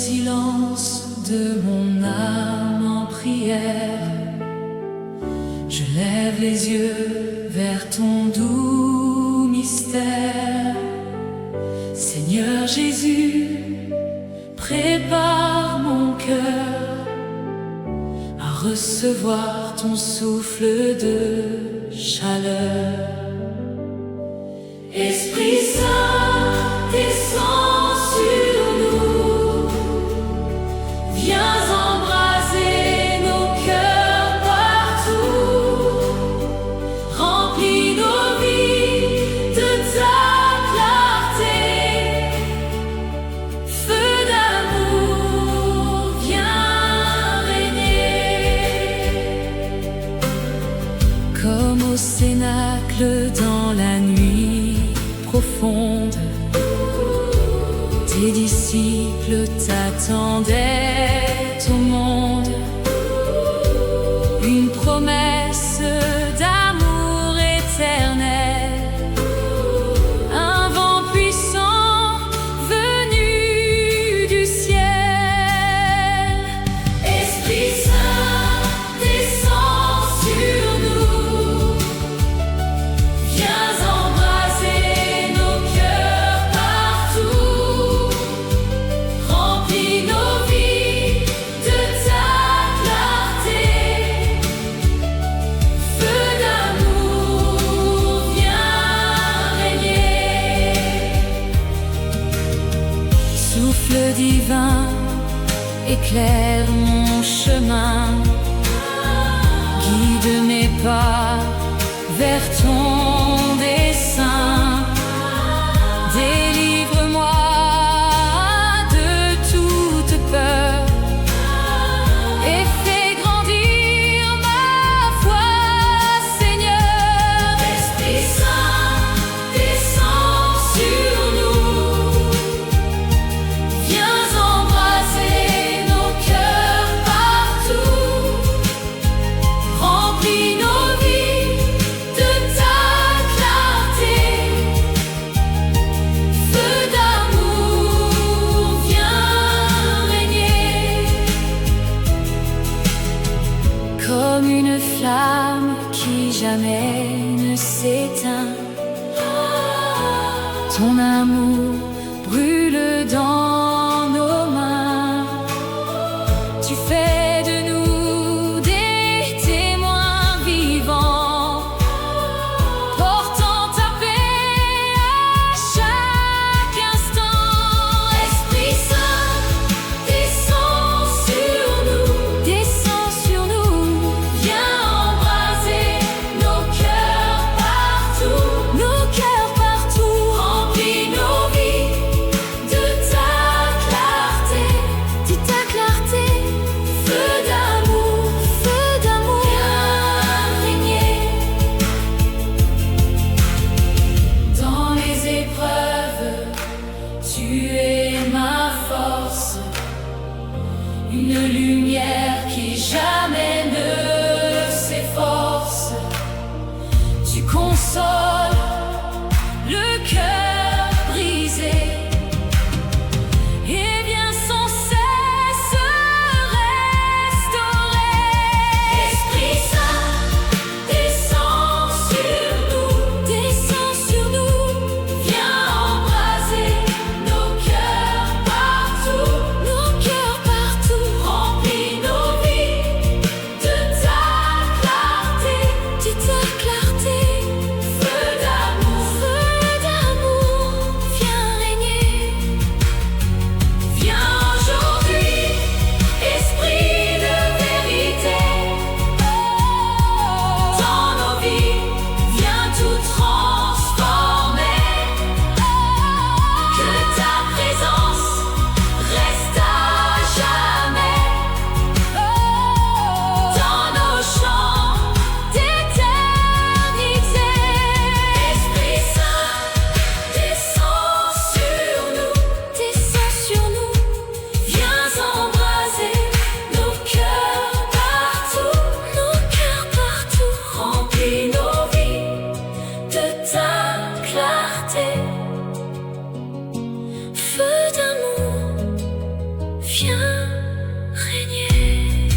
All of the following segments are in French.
silence de mon âme en prière, je lève les yeux vers ton doux mystère. Seigneur Jésus, prépare mon cœur à recevoir ton souffle de chaleur. Esprit Saint, descends sur nous, viens embraser nos cœurs partout, remplis nos vies de ta clarté, feu d'amour, viens régner. Comme au cénacle dans la nuit profonde, tes disciples t'attendaient au monde. Une promesse d'amour éternel, un vent puissant venu du ciel. Esprit Saint, descends sur nous, viens embraser nos cœurs partout, remplis nos vies de ta clarté, feu d'amour, viens régner. Souffle divin, éclaire mon chemin, guide mes pas vers ton dessein. Délivre-moi de toute peur et fais grandir ma foi, Seigneur. Esprit Saint, descends sur nous, viens embraser nos cœurs partout, remplis nos vies de ta clarté, feu d'amour, viens régner. Comme une flamme qui jamais ne s'éteint, ton amour brûle dans nos mains. Tu fais de nous des témoins vivants, portant ta paix à chaque instant. Esprit Saint, descends sur nous, viens embraser nos cœurs partout, remplis nos vies de ta clarté, feu d'amour, viens régner. Dans les épreuves, tu es ma force, une lumière qui jamais ne s'efforce. Tu consoles le cœur brisé et viens sans cesse restaurer. Esprit Saint, descends sur nous, viens embraser nos cœurs partout, remplis nos vies de viens régner.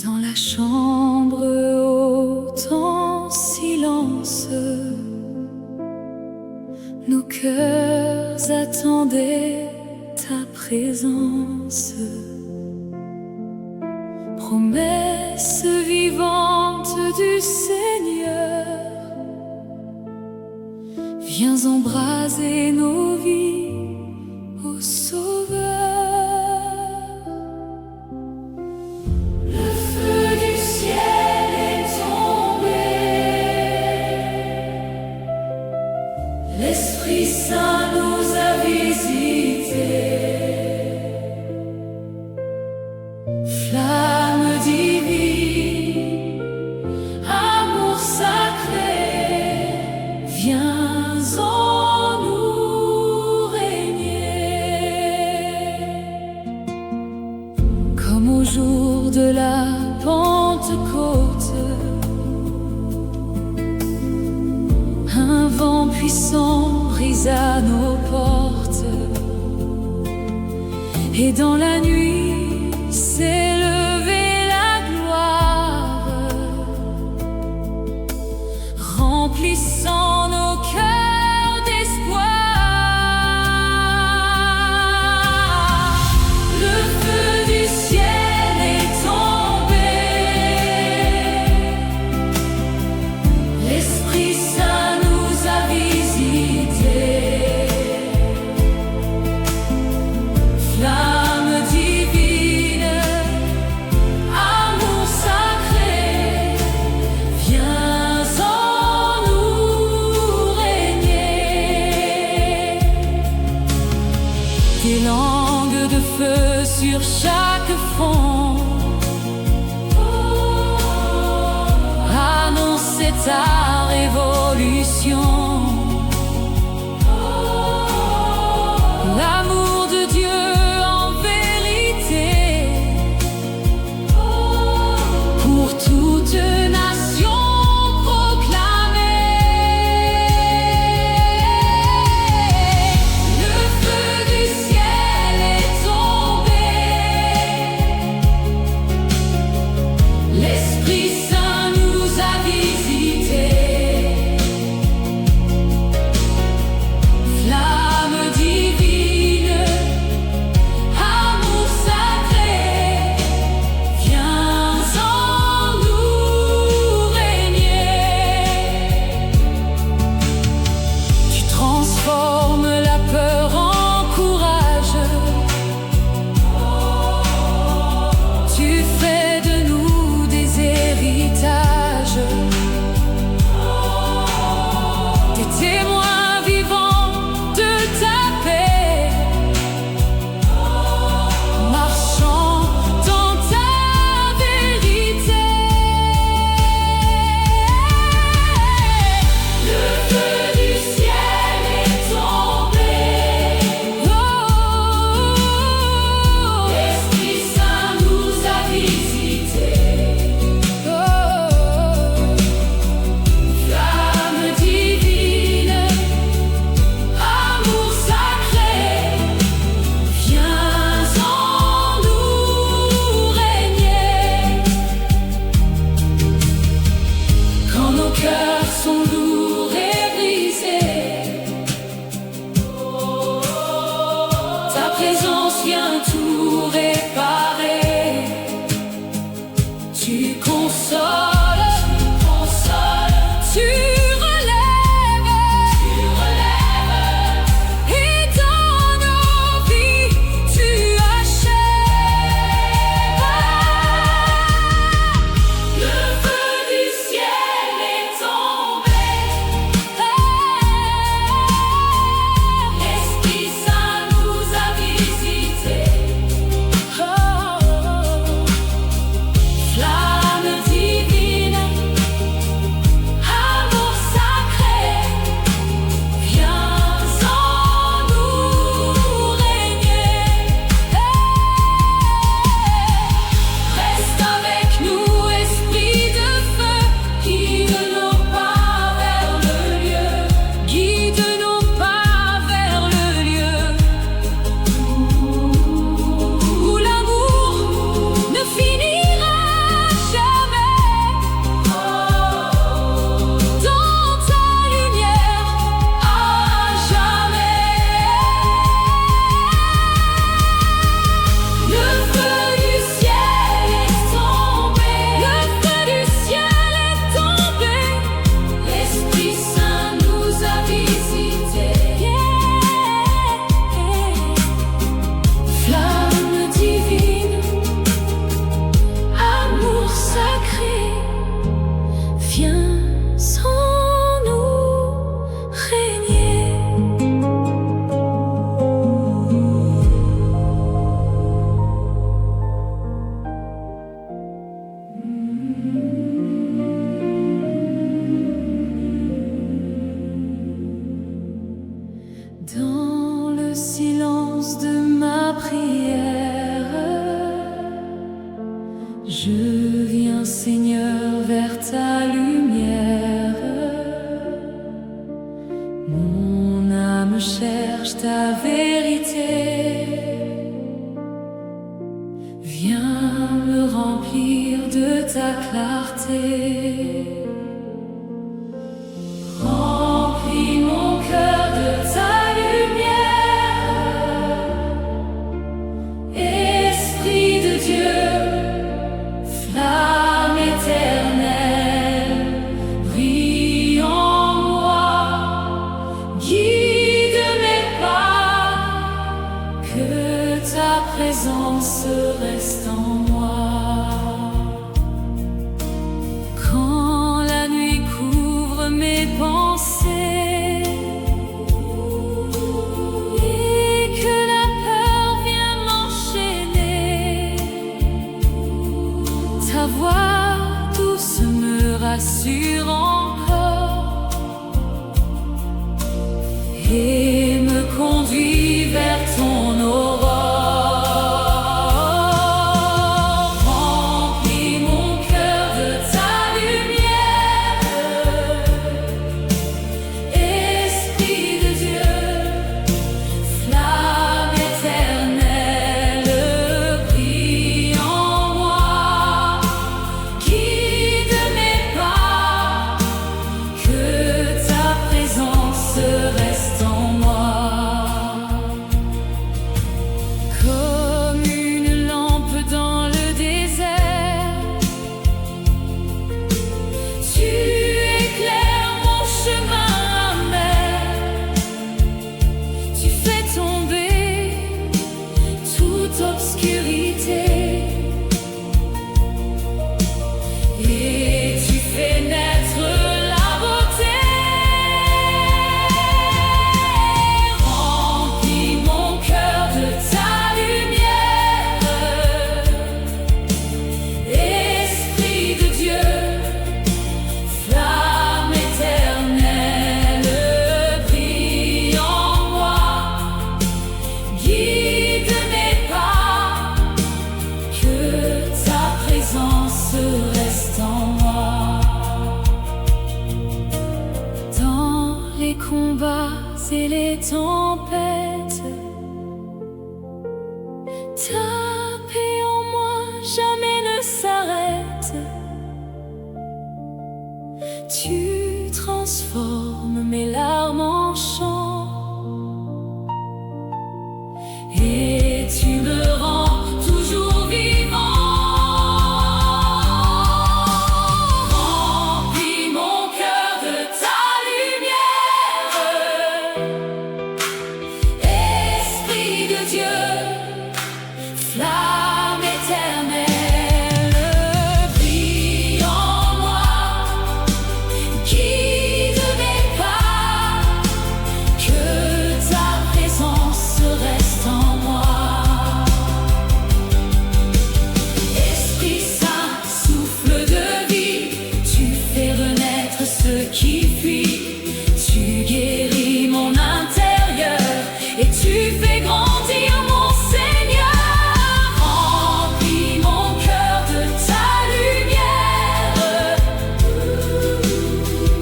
Dans la chambre haute en silence, nos cœurs attendaient ta présence. Promesse vivante du Seigneur, viens embraser nos vies, ô Sauveur. Le feu du ciel est tombé, l'Esprit Saint nous a visités. Flamme divine, amour sacré, viens en nous régner. Comme au jour de la Pentecôte, un vent puissant brisa nos portes, et dans la nuit s'est levée la gloire, remplissant nos cœurs d'espoir. Le feu du ciel est tombé, l'Esprit Saint nous a visités. Flamme divine, amour sacré, viens en nous régner. Des langues de feu sur chaque front annonçaient ta révolution. L'amour de Dieu en vérité pour toute nation proclamée. Le feu du ciel est tombé, l'Esprit Saint nous a visités. Flamme divine, amour sacré, viens en nous régner. Tu transformes la peur en courage, tu fais de nous des héritages, des témoins vivants de ta paix, marchant dans ta vérité. Le feu du ciel est tombé, l'Esprit Saint nous a visités. Flamme divine, amour sacré, viens en nous régner. Quand nos cœurs sont lourds et brisés, ta présence vient tout réparer. Tu consoles, tu relèves, et dans nos vies tu achèves. Le feu du ciel est tombé, l'Esprit Saint nous a visités. Mon âme cherche ta vérité. Viens me remplir de ta clarté. Remplis mon cœur de ta lumière. Esprit de Dieu, flamme éternelle, brille en moi, guide mes pas, que ta présence reste en moi. Quand la nuit couvre mes pensées et que la peur vient m'enchaîner, ta voix douce me rassure encore et me conduit vers ton aurore. Remplis mon cœur de ta lumière. Esprit de Dieu, flamme éternelle, brille en moi, guide mes pas, que ta présence reste en moi. Comme une lampe dans le désert, tu éclaires mon chemin amer. Tu fais tomber toute obscurité et tu fais naître la beauté. Remplis mon cœur de ta lumière. Esprit de Dieu, flamme éternelle, brille en moi, guide mes pas, que ta présence reste en moi. Dans les combats et les tempêtes, ta paix en moi jamais ne s'arrête. Tu transformes mes larmes en chant et tu me rends toujours vivant. Remplis mon cœur de ta lumière. Esprit de Dieu, flamme éternelle, brille en moi, guide mes pas, que ta présence reste en moi. Esprit Saint, souffle de vie, tu fais renaître ce qui fuit. Tu guéris mon intérieur et tu fais grandir mon Seigneur. Remplis mon cœur de ta lumière.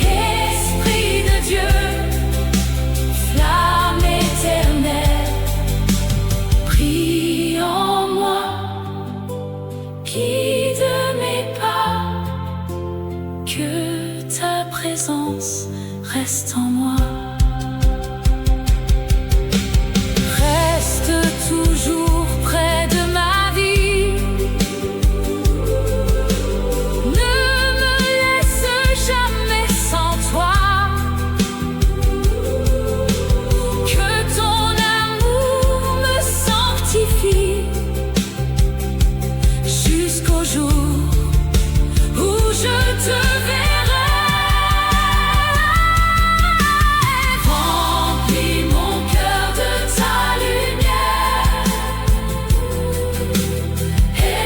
Esprit de Dieu, flamme éternelle, brille en moi, guide mes pas, que ta présence reste en moi. Reste toujours près de ma vie. Ne me laisse jamais sans toi. Que ton amour me sanctifie jusqu'au jour où je te verrai. Remplis mon cœur de ta lumière.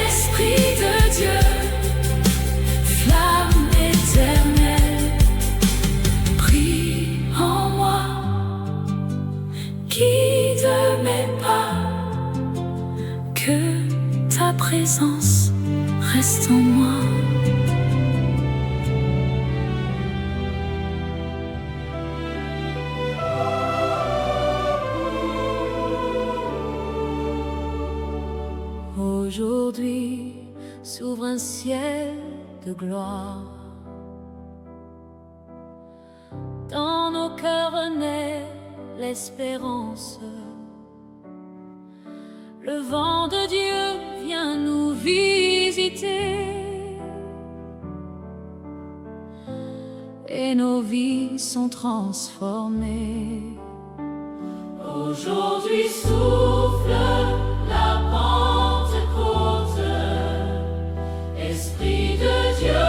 Esprit de Dieu, flamme éternelle, brille en moi, guide mes pas, que ta présence reste en moi. Aujourd'hui s'ouvre un ciel de gloire. Dans nos cœurs naît l'espérance. Le vent de Dieu vient nous visiter et nos vies sont transformées. Aujourd'hui souffle la Pentecôte, Esprit de Dieu,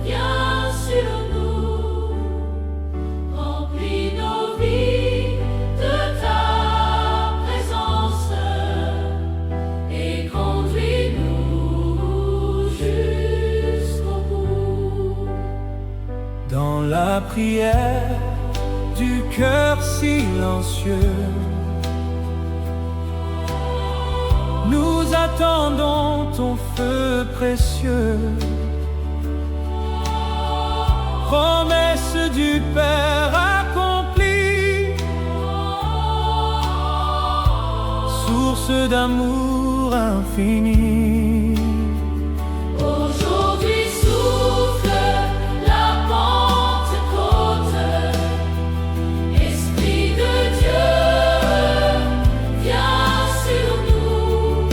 viens sur nous, remplis nos vies de ta présence et conduis-nous jusqu'au bout. Dans la prière du cœur silencieux, nous attendons ton feu précieux. Promesse du Père accomplie, source d'amour infini. Aujourd'hui souffle la Pentecôte, Esprit de Dieu, viens sur nous,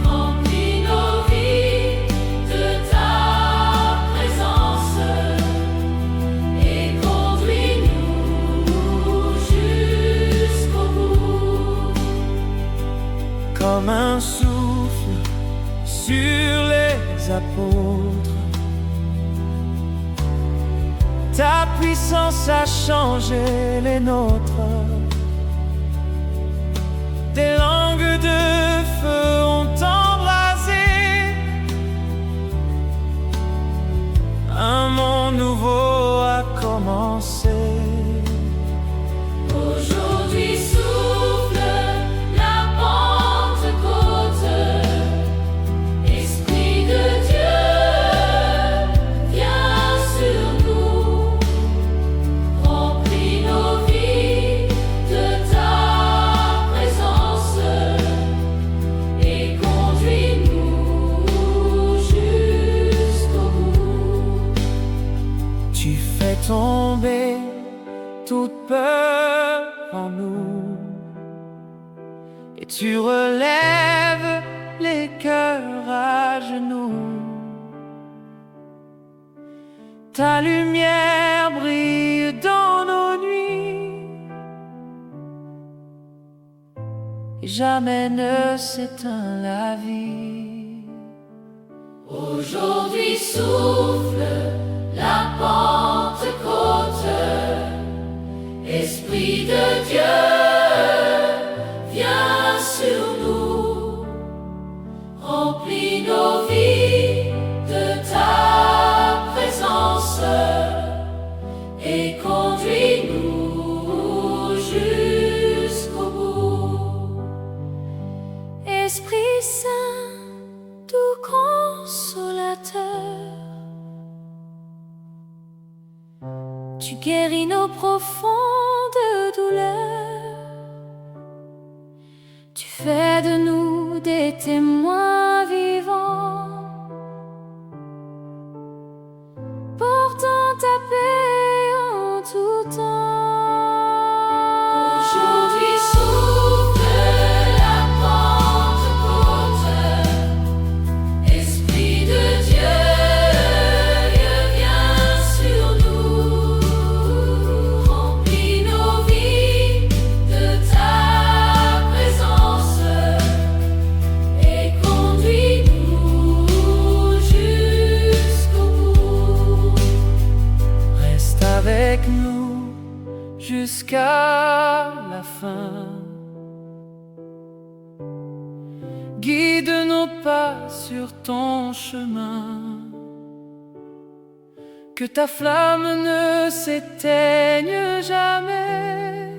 remplis nos vies de ta présence et conduis-nous jusqu'au bout. Comme un souffle sur les apôtres, ta puissance a changé les nôtres. Des langues de feu ont embrasé un monde nouveau a commencé. Aujourd'hui souffle la Pentecôte, Esprit de Dieu, viens sur nous, remplis nos vies de ta présence et conduis-nous jusqu'au bout. Tu fais tomber toute peur en nous et tu relèves les cœurs à genoux. Ta lumière brille dans nos nuits et jamais ne s'éteint la vie. Aujourd'hui souffle la Pentecôte, Esprit de Dieu, viens sur nous, remplis nos vies de ta présence et conduis-nous jusqu'au bout. Esprit Saint, tout consolateur, tu guéris nos profondes douleurs. Tu fais de nous des témoins vivants, portant ta paix en tout temps. Aujourd'hui souffle la Pentecôte, Esprit de Dieu, viens sur nous, remplis nos vies de ta présence et conduis-nous jusqu'au bout. Reste avec nous jusqu'à la fin. Guide nos pas sur ton chemin. Que ta flamme ne s'éteigne jamais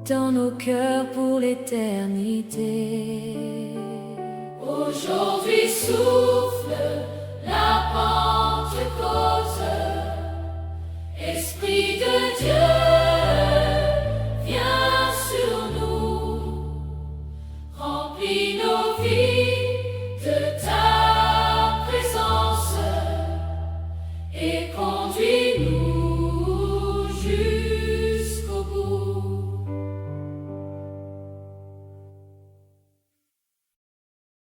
dans nos cœurs pour l'éternité. Aujourd'hui souffle la Pentecôte, Esprit de Dieu, viens sur nous. conduis